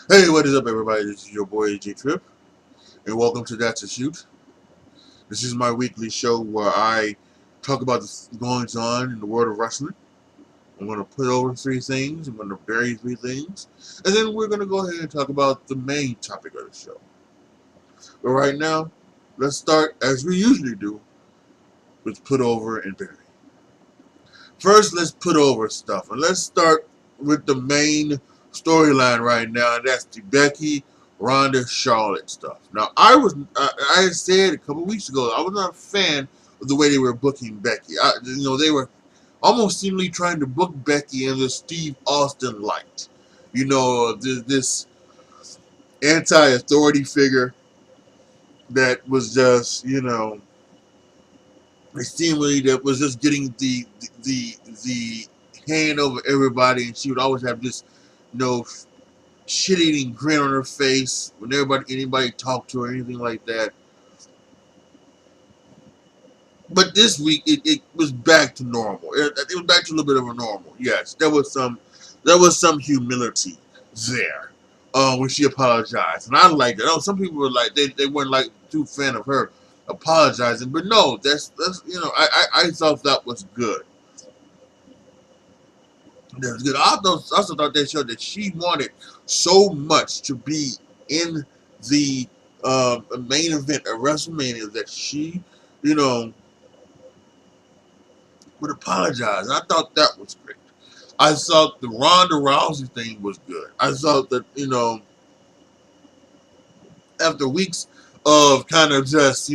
Hey, what is up, everybody? This is your boy J Trip, and welcome to That's a Shoot. This is my weekly show where I talk about the goings on in the world of wrestling. I'm going to put over three things, I'm going to bury three things, and then we're going to go ahead and talk about the main topic of the show. But right now, let's start, as we usually do, with put over and bury. First, let's put over stuff, and let's start with the main storyline right now, and that's the Becky, Ronda, Charlotte stuff. Now, I had said a couple weeks ago I was not a fan of the way they were booking Becky. They were almost seemingly trying to book Becky in the Steve Austin light. This anti-authority figure that was just, seemingly that was just getting the hand over everybody, and she would always have this, shit-eating grin on her face when anybody talked to her or anything like that. But this week it was back to normal. It was back to a little bit of a normal. Yes, there was some humility there when she apologized, and I liked it. Oh, some people were like they weren't like too fan of her apologizing, but no, that's I thought that was good. That was good. I also thought they showed that she wanted so much to be in the main event of WrestleMania that she, you know, would apologize. And I thought that was great. I thought the Ronda Rousey thing was good. I thought that, after weeks of kind of just,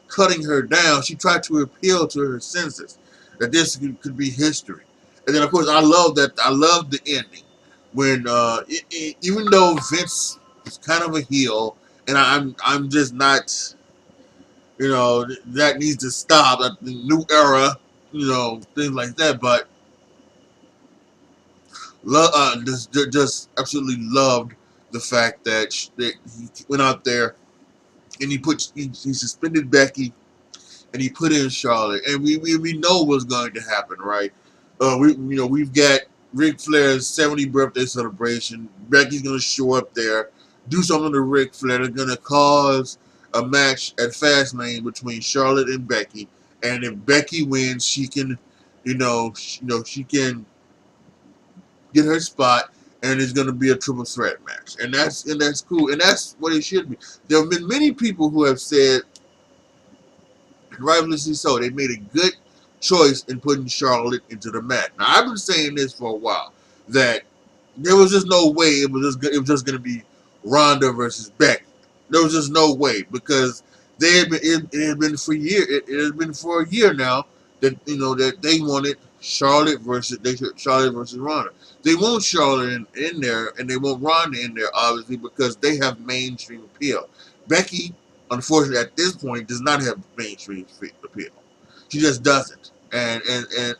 cutting her down, she tried to appeal to her senses that this could be history. And then, of course, I love that. I love the ending when, even though Vince is kind of a heel, and I'm just not, that needs to stop. The new era, things like that. But just absolutely loved the fact that he went out there and he suspended Becky and he put in Charlotte, and we know what's going to happen, right? We've got Ric Flair's 70th birthday celebration. Becky's gonna show up there, do something to Ric Flair. They're gonna cause a match at Fastlane between Charlotte and Becky, and if Becky wins, she can, she can get her spot, and it's gonna be a triple threat match, and that's cool, and that's what it should be. There have been many people who have said, rightfully so, they made a good choice in putting Charlotte into the match. Now I've been saying this for a while that there was just no way it was just going to be Ronda versus Becky. There was just no way because it had been for year it has been for a year now that that they wanted Charlotte versus Ronda. They want Charlotte in there and they want Ronda in there obviously because they have mainstream appeal. Becky, unfortunately, at this point, does not have mainstream appeal. She just doesn't, and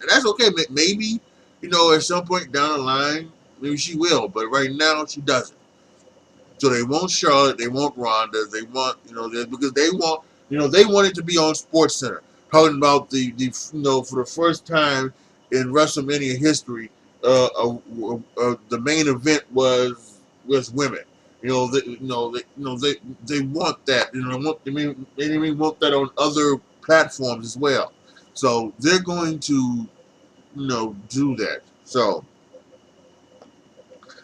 that's okay. Maybe at some point down the line, maybe she will, but right now she doesn't. So they want Charlotte, they want Ronda, they want because they want it to be on Sports Center. Talking about the for the first time in WrestleMania history, the main event was women. They want that. They even want that on other platforms as well. So they're going to do that. So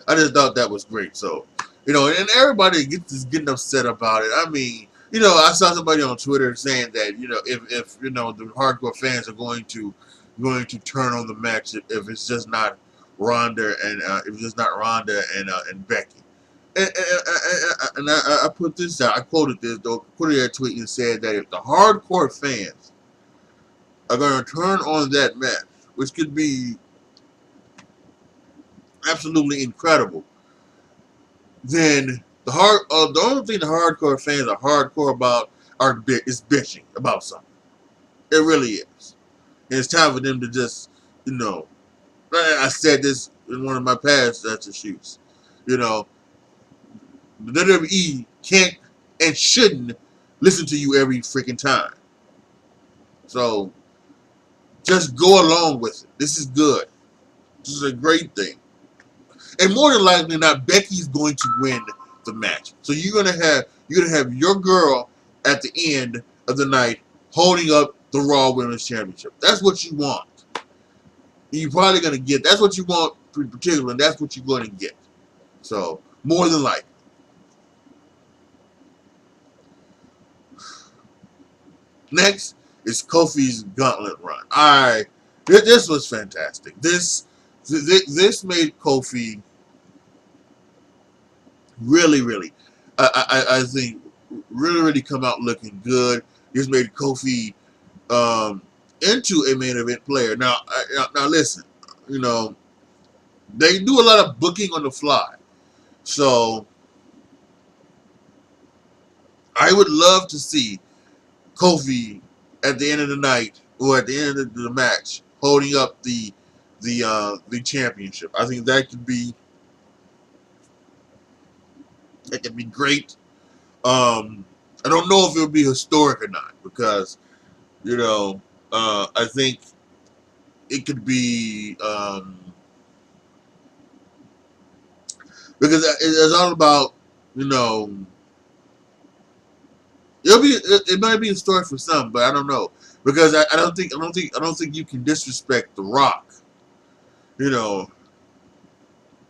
I just thought that was great. So, and everybody is getting upset about it. I mean, I saw somebody on Twitter saying that, if the hardcore fans are going to turn on the match if it's just not Ronda and if it's just not Ronda and Becky. And I put this out. I quoted this though. Put it in a tweet and said that if the hardcore fans are going to turn on that match, which could be absolutely incredible, then the only thing the hardcore fans are hardcore about is bitching about something. It really is. And it's time for them to just, I said this in one of my past shoots. The WWE can't and shouldn't listen to you every freaking time. So just go along with it. This is good. This is a great thing. And more than likely not, Becky's going to win the match. So you're gonna have your girl at the end of the night holding up the Raw Women's Championship. That's what you want. You're probably gonna get. That's what you want, particularly, and that's what you're going to get. So more than likely. Next is Kofi's Gauntlet Run. This was fantastic. This made Kofi really, I think, really come out looking good. This made Kofi into a main event player. Now listen, you know, they do a lot of booking on the fly. So I would love to see Kofi at the end of the night or at the end of the match holding up the championship. I think that could be great. I don't know if it would be historic or not because you know I think it could be because it's all about you know it might be historic for some, but I don't know because I don't think you can disrespect The Rock. You know,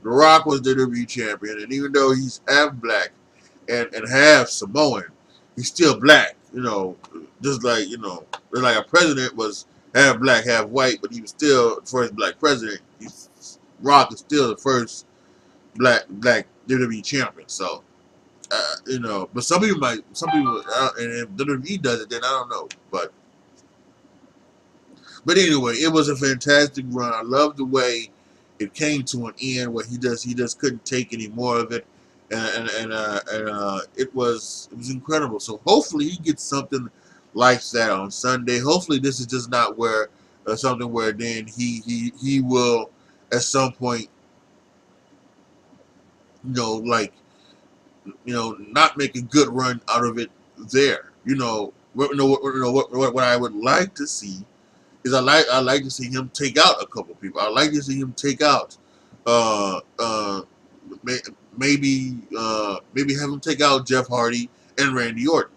The Rock was the WWE champion, and even though he's half black and half Samoan, he's still black. You know, just like like a president was half black, half white, but he was still the first black president. Rock is still the first black WWE champion. So but some people, and if WWE does it, then I don't know. But anyway, it was a fantastic run. I love the way it came to an end where he just couldn't take any more of it, and it was incredible. So hopefully he gets something like that on Sunday. Hopefully this is just not where something where then he will at some point like not make a good run out of it there. What I would like to see is I like to see him take out a couple people. I like to see him take out uh uh maybe have him take out Jeff Hardy and Randy Orton.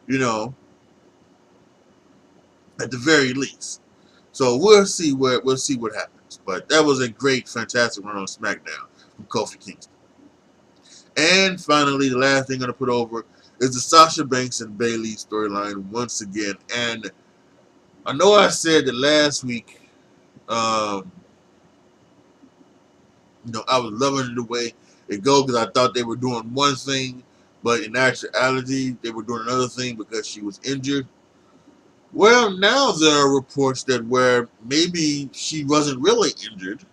You know, at the very least. So we'll see what happens. But that was a great, fantastic run on SmackDown from Kofi Kingston. And finally, the last thing I'm gonna put over is the Sasha Banks and Bayley storyline once again. And I know I said that last week. Um, I was loving the way it go because I thought they were doing one thing, but in actuality, they were doing another thing because she was injured. Well, now there are reports that where maybe she wasn't really injured,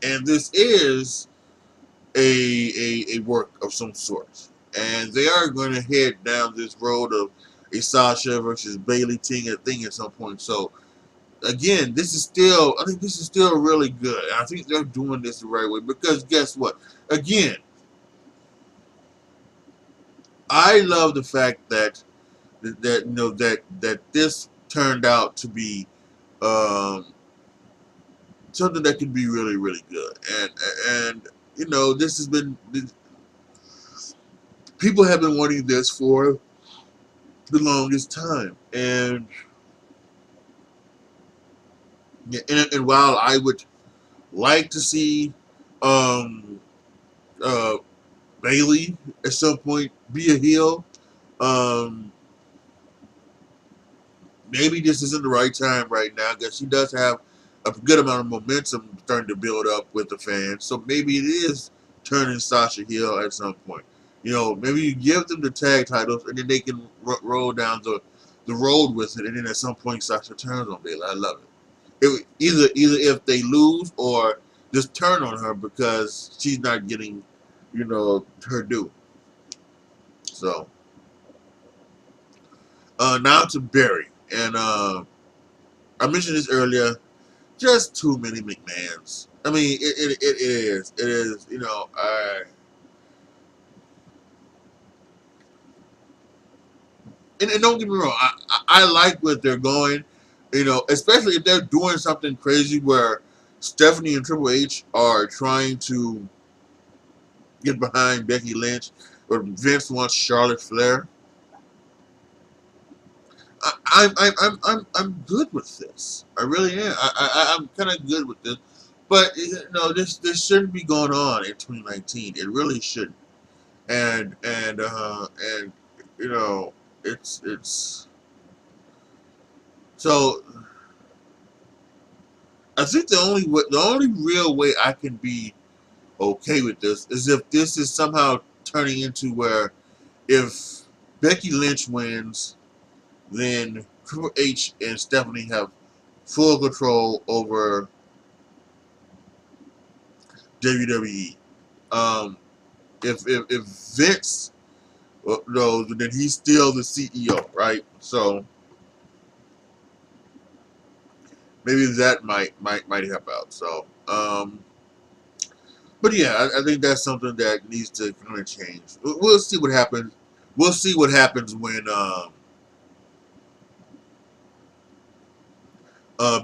and this is a work of some sort, and they are going to head down this road of a Sasha versus Bayley thing at some point. So again, I think this is still really good. And I think they're doing this the right way because guess what? Again, I love the fact that this turned out to be um, something that could be really, really good. And this has been people have been wanting this for the longest time. And while I would like to see um, uh, Bayley at some point be a heel, um, maybe this isn't the right time right now because she does have a good amount of momentum starting to build up with the fans. So maybe it is turning Sasha heel at some point. Maybe you give them the tag titles and then they can roll down the road with it, and then at some point Sasha turns on Bayley. I love it. Either if they lose or just turn on her because she's not getting, her due. So now to Barry, and I mentioned this earlier. Just too many McMahons. I mean, it is. It is. And don't get me wrong. I like what they're going. Especially if they're doing something crazy where Stephanie and Triple H are trying to get behind Becky Lynch, or Vince wants Charlotte Flair. I'm good with this. I really am. I'm kind of good with this, but this shouldn't be going on in 2019. It really shouldn't. And you know, it's so. I think the only real way I can be okay with this is if this is somehow turning into where if Becky Lynch wins, then Triple H and Stephanie have full control over WWE. Um, if Vince knows, then he's still the CEO, right? So maybe that might help out. So, but yeah, I think that's something that needs to kind of change. We'll see what happens. We'll see what happens when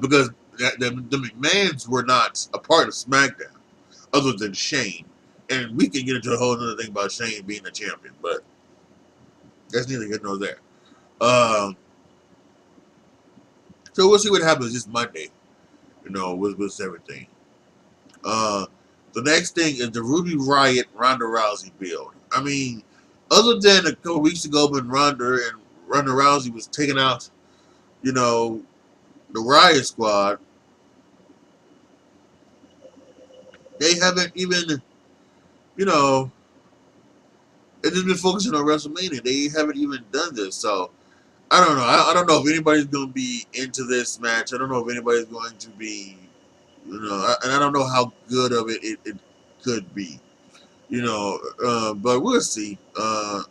because the McMahons were not a part of SmackDown other than Shane, and we can get into a whole other thing about Shane being a champion, but that's neither here nor there. Um, so we'll see what happens this Monday. With everything. Uh, the next thing is the Ruby Riott Ronda Rousey build. I mean, other than a couple weeks ago when Ronda Rousey was taking out, you know, the Riot Squad, they haven't even, you know, they've just been focusing on WrestleMania. They haven't even done this. So I don't know. I don't know if anybody's going to be into this match. I don't know if anybody's going to be, and I don't know how good of it could be. But we'll see.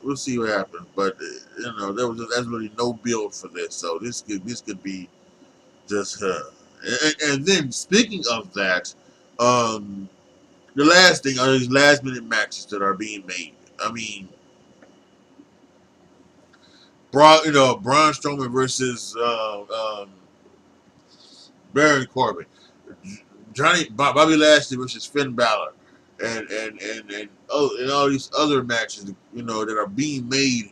We'll see what happens. But there's really no build for this, so this could be just her. And then speaking of that, um, the last thing are these last minute matches that are being made. I mean, Braun Strowman versus Baron Corbin, Bobby Lashley versus Finn Balor, and all these other matches, that are being made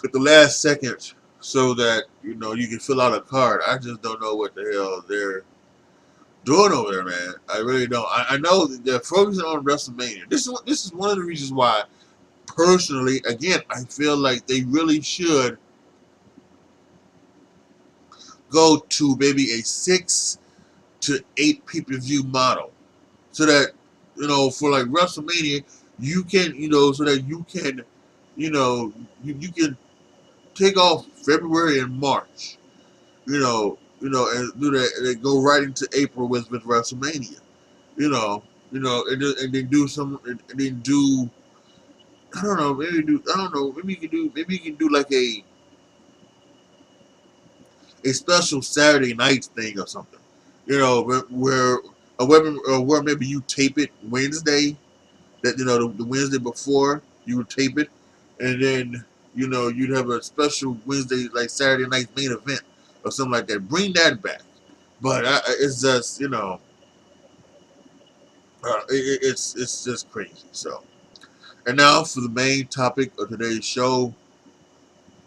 at the last second so that you can fill out a card. I just don't know what the hell they're doing over there, man. I really don't. I know that they're focusing on WrestleMania. This is one of the reasons why, personally, again, I feel like they really should go to maybe a 6 to 8 pay-per-view model, so that for like WrestleMania, you can so that you can take off February and March, and do that, and then go right into April with WrestleMania, and then do some, and then do, I don't know, maybe you can do like a special Saturday night thing or something, where maybe you tape it Wednesday, that the Wednesday before you would tape it, and then you'd have a special Wednesday like Saturday night main event or something like that. Bring that back, but it's just it's just crazy. So, and now for the main topic of today's show: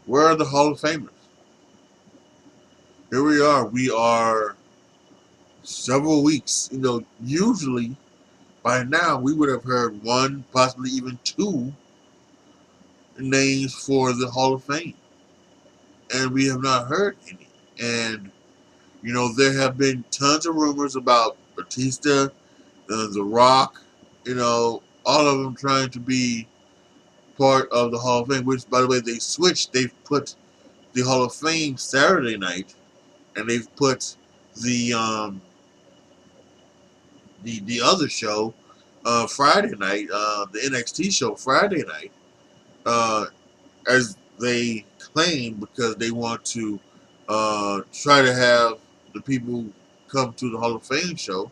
where are the Hall of Famers? Here we are. We are several weeks. Usually by now we would have heard one, possibly even two names for the Hall of Fame, and we have not heard any. And there have been tons of rumors about Batista, The Rock, all of them trying to be part of the Hall of Fame. Which, by the way, they switched. They've put the Hall of Fame Saturday night, and they've put the the other show Friday night, the NXT show Friday night, uh, as they claim, because they want to try to have the people come to the Hall of Fame show,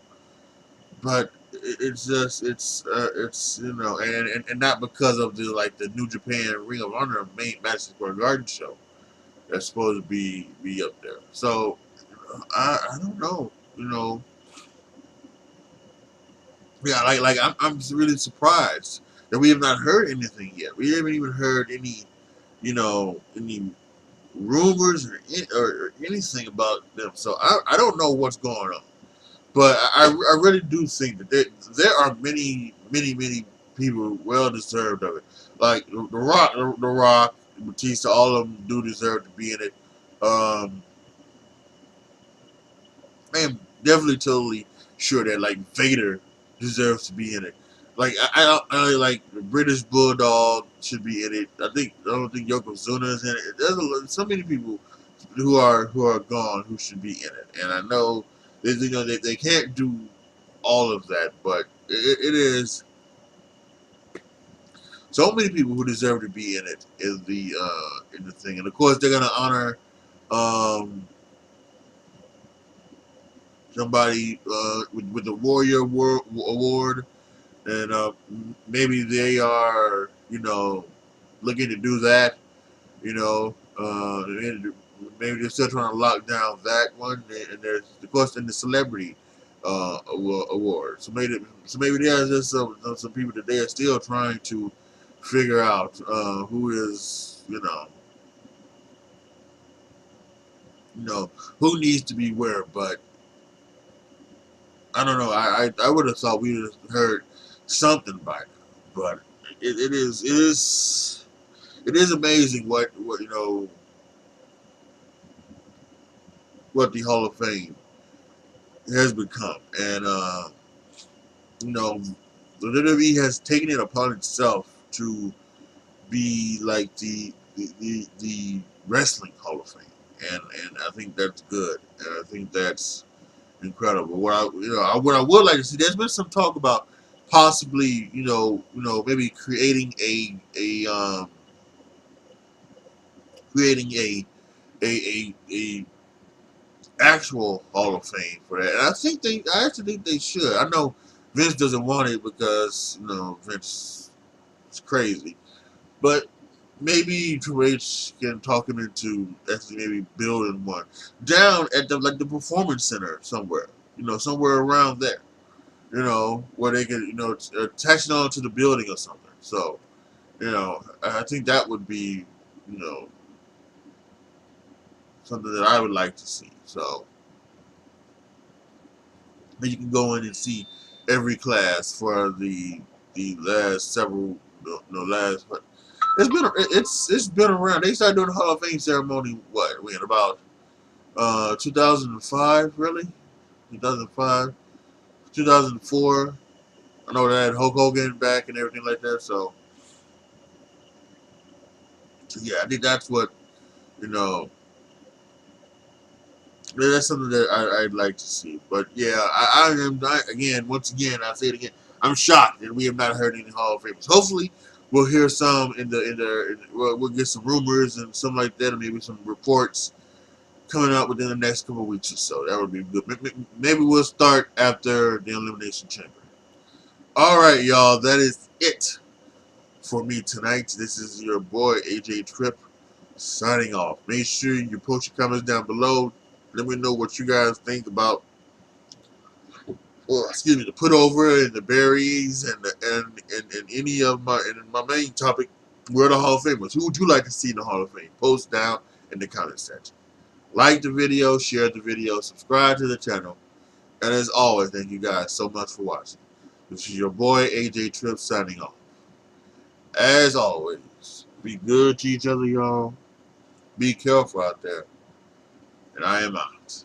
but it's just it's and not because of the New Japan Ring of Honor main Madison Square Garden show that's supposed to be up there. So I don't know, Yeah, I'm just really surprised that we have not heard anything yet. We haven't even heard any, any rumors or anything about them. So I don't know what's going on. But I really do think that there are many people well deserved of it. Like the Rock, Batista, all of them do deserve to be in it. I am definitely totally sure that like Vader deserves to be in it. Like I like the British Bulldog should be in it. I don't think Yokozuna is in it. So many people who are gone who should be in it, and I know they can't do all of that, but it is so many people who deserve to be in it in the thing, and of course they're gonna honor um, somebody with the Warrior Award, and maybe they are looking to do that. Maybe they're still trying to lock down that one, and there's of course in the celebrity award. So maybe there's just some people that they are still trying to figure out who is you know who needs to be where. But I don't know. I would have thought we would have heard something by now, but it is amazing what the Hall of Fame has become, and you know, the WWE has taken it upon itself to be like the wrestling Hall of Fame, and I think that's good, and I think that's incredible. What I would like to see, there's been some talk about possibly maybe creating a actual Hall of Fame for that. And I actually think they should. I know Vince doesn't want it because Vince is crazy, but maybe Triple H can talk him into actually maybe building one down at the performance center somewhere, somewhere around there, where they can attach it on to the building or something. So I think that would be you know something that I would like to see. So you can go in and see every class for the last several last it's been around. They started doing the Hall of Fame ceremony when about 2005 really 2005 2004. I know they had Hulk Hogan back and everything like that. So yeah, I think that's what you know that's something that I'd like to see. But yeah, again, once again, I say it again. I'm shocked that we have not heard any Hall of Famers. Hopefully, we'll hear some we'll get some rumors and something like that, and maybe some reports coming out within the next couple of weeks or so. That would be good. Maybe we'll start after the Elimination Chamber. All right, y'all. That is it for me tonight. This is your boy AJ Tripp signing off. Make sure you post your comments down below. Let me know what you guys think about, the put over and the berries and any of my main topic, where the Hall of Famers. Who would you like to see in the Hall of Fame? Post down in the comment section. Like the video, share the video, subscribe to the channel, and as always, thank you guys so much for watching. This is your boy AJ Tripp signing off. As always, be good to each other, y'all. Be careful out there, and I am out.